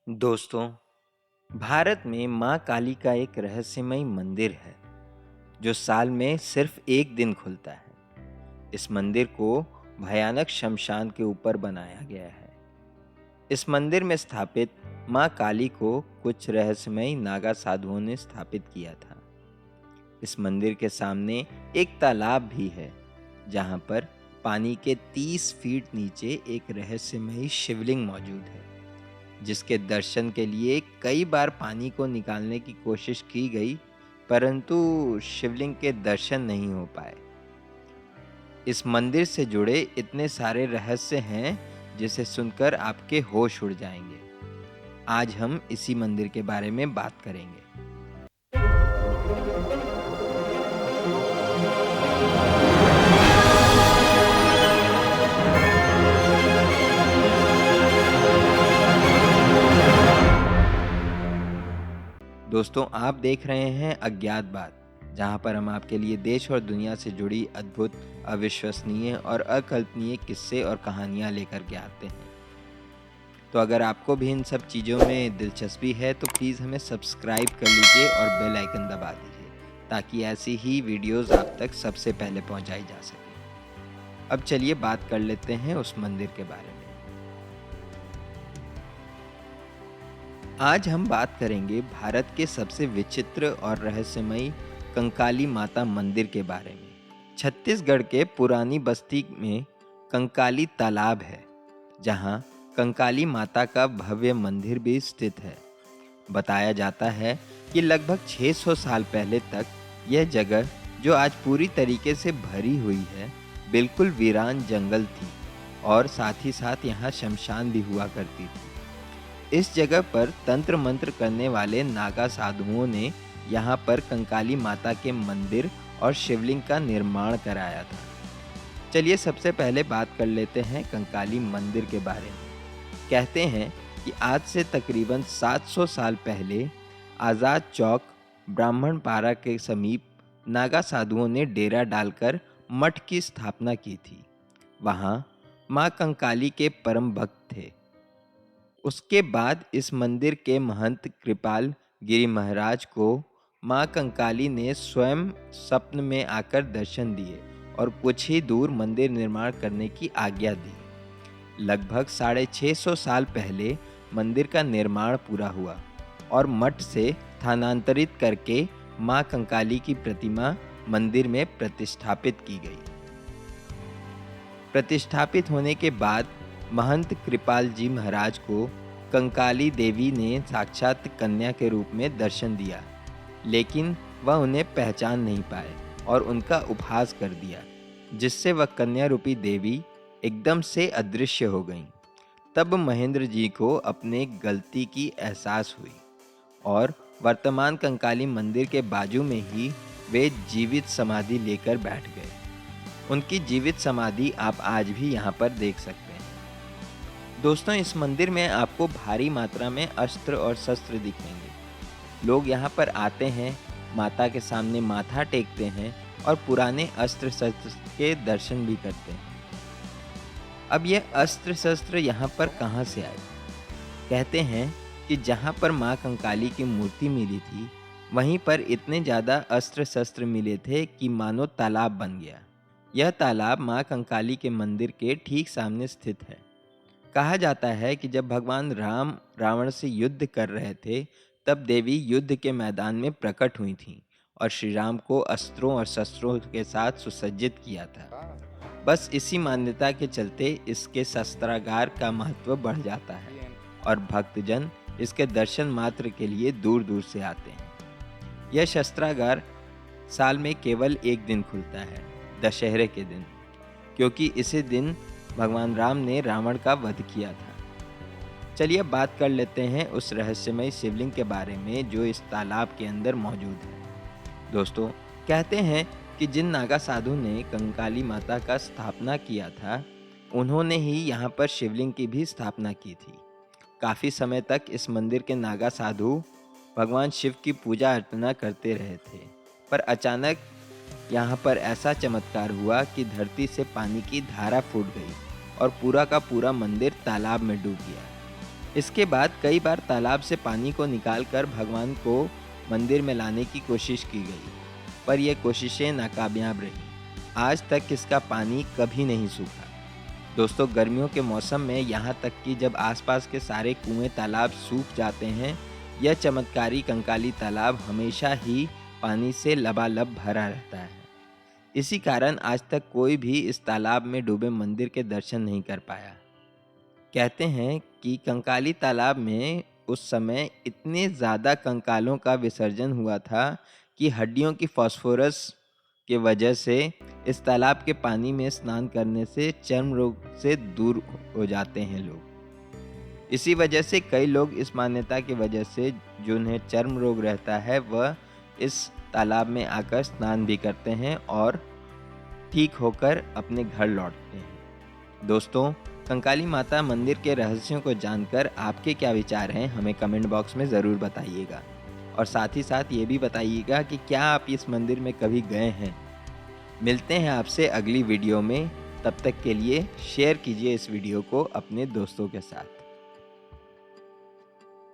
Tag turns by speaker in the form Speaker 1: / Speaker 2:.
Speaker 1: दोस्तों, भारत में माँ काली का एक रहस्यमयी मंदिर है जो साल में सिर्फ एक दिन खुलता है। इस मंदिर को भयानक शमशान के ऊपर बनाया गया है। इस मंदिर में स्थापित माँ काली को कुछ रहस्यमयी नागा साधुओं ने स्थापित किया था। इस मंदिर के सामने एक तालाब भी है जहाँ पर पानी के 30 फीट नीचे एक रहस्यमयी शिवलिंग मौजूद है, जिसके दर्शन के लिए कई बार पानी को निकालने की कोशिश की गई, परंतु शिवलिंग के दर्शन नहीं हो पाए। इस मंदिर से जुड़े इतने सारे रहस्य हैं जिसे सुनकर आपके होश उड़ जाएंगे। आज हम इसी मंदिर के बारे में बात करेंगे। दोस्तों, आप देख रहे हैं अज्ञात बात, जहां पर हम आपके लिए देश और दुनिया से जुड़ी अद्भुत, अविश्वसनीय और अकल्पनीय किस्से और कहानियां लेकर के आते हैं। तो अगर आपको भी इन सब चीज़ों में दिलचस्पी है तो प्लीज़ हमें सब्सक्राइब कर लीजिए और बेल आइकन दबा दीजिए, ताकि ऐसी ही वीडियोस आप तक सबसे पहले पहुंचाई जा सके। अब चलिए बात कर लेते हैं उस मंदिर के बारे में। आज हम बात करेंगे भारत के सबसे विचित्र और रहस्यमयी कंकाली माता मंदिर के बारे में। छत्तीसगढ़ के पुरानी बस्ती में कंकाली तालाब है, जहां कंकाली माता का भव्य मंदिर भी स्थित है। बताया जाता है कि लगभग 600 साल पहले तक यह जगह, जो आज पूरी तरीके से भरी हुई है, बिल्कुल वीरान जंगल थी और साथ ही साथ यहाँ शमशान भी हुआ करती थी। इस जगह पर तंत्र मंत्र करने वाले नागा साधुओं ने यहाँ पर कंकाली माता के मंदिर और शिवलिंग का निर्माण कराया था। चलिए सबसे पहले बात कर लेते हैं कंकाली मंदिर के बारे में। कहते हैं कि आज से तकरीबन 700 साल पहले आज़ाद चौक ब्राह्मणपारा के समीप नागा साधुओं ने डेरा डालकर मठ की स्थापना की थी। वहाँ माँ कंकाली के परम भक्त थे। उसके बाद इस मंदिर के महंत कृपाल गिरी महाराज को माँ कंकाली ने स्वयं स्वप्न में आकर दर्शन दिए और कुछ ही दूर मंदिर निर्माण करने की आज्ञा दी। लगभग 650 साल पहले मंदिर का निर्माण पूरा हुआ और मठ से स्थानांतरित करके माँ कंकाली की प्रतिमा मंदिर में प्रतिष्ठापित की गई। प्रतिष्ठापित होने के बाद महंत कृपाल जी महाराज को कंकाली देवी ने साक्षात कन्या के रूप में दर्शन दिया, लेकिन वह उन्हें पहचान नहीं पाए और उनका उपहास कर दिया, जिससे वह कन्या रूपी देवी एकदम से अदृश्य हो गईं। तब महेंद्र जी को अपने गलती की एहसास हुई और वर्तमान कंकाली मंदिर के बाजू में ही वे जीवित समाधि लेकर बैठ गए। उनकी जीवित समाधि आप आज भी यहाँ पर देख सकते हैं। दोस्तों, इस मंदिर में आपको भारी मात्रा में अस्त्र और शस्त्र दिखेंगे। लोग यहाँ पर आते हैं, माता के सामने माथा टेकते हैं और पुराने अस्त्र शस्त्र के दर्शन भी करते हैं। अब यह अस्त्र शस्त्र यहाँ पर कहाँ से आए? कहते हैं कि जहाँ पर माँ कंकाली की मूर्ति मिली थी, वहीं पर इतने ज़्यादा अस्त्र शस्त्र मिले थे कि मानो तालाब बन गया। यह तालाब माँ कंकाली के मंदिर के ठीक सामने स्थित है। कहा जाता है कि जब भगवान राम रावण से युद्ध कर रहे थे, तब देवी युद्ध के मैदान में प्रकट हुई थीं और श्री राम को अस्त्रों और शस्त्रों के साथ सुसज्जित किया था। बस इसी मान्यता के चलते इसके शस्त्रागार का महत्व बढ़ जाता है और भक्तजन इसके दर्शन मात्र के लिए दूर दूर से आते हैं। यह शस्त्रागार साल में केवल एक दिन खुलता है, दशहरे के दिन, क्योंकि इसी दिन भगवान राम ने रावण का वध किया था। चलिए बात कर लेते हैं उस रहस्यमय शिवलिंग के बारे में जो इस तालाब के अंदर मौजूद है। दोस्तों, कहते हैं कि जिन नागा साधु ने कंकाली माता का स्थापना किया था, उन्होंने ही यहाँ पर शिवलिंग की भी स्थापना की थी। काफ़ी समय तक इस मंदिर के नागा साधु भगवान शिव की पूजा अर्चना करते रहे थे, पर अचानक यहाँ पर ऐसा चमत्कार हुआ कि धरती से पानी की धारा फूट गई और पूरा का पूरा मंदिर तालाब में डूब गया। इसके बाद कई बार तालाब से पानी को निकालकर भगवान को मंदिर में लाने की कोशिश की गई, पर यह कोशिशें नाकामयाब रहीं। आज तक इसका पानी कभी नहीं सूखा। दोस्तों, गर्मियों के मौसम में यहाँ तक कि जब आसपास के सारे कुएं तालाब सूख जाते हैं, यह चमत्कारी कंकाली तालाब हमेशा ही पानी से लबालब भरा रहता है। इसी कारण आज तक कोई भी इस तालाब में डूबे मंदिर के दर्शन नहीं कर पाया। कहते हैं कि कंकाली तालाब में उस समय इतने ज़्यादा कंकालों का विसर्जन हुआ था कि हड्डियों की फास्फोरस के वजह से इस तालाब के पानी में स्नान करने से चर्म रोग से दूर हो जाते हैं लोग। इसी वजह से कई लोग इस मान्यता की वजह से जिन्हें चर्म रोग रहता है वह इस तालाब में आकर स्नान भी करते हैं और ठीक होकर अपने घर लौटते हैं। दोस्तों, कंकाली माता मंदिर के रहस्यों को जानकर आपके क्या विचार हैं, हमें कमेंट बॉक्स में ज़रूर बताइएगा। और साथ ही साथ ये भी बताइएगा कि क्या आप इस मंदिर में कभी गए हैं। मिलते हैं आपसे अगली वीडियो में, तब तक के लिए शेयर कीजिए इस वीडियो को अपने दोस्तों के साथ।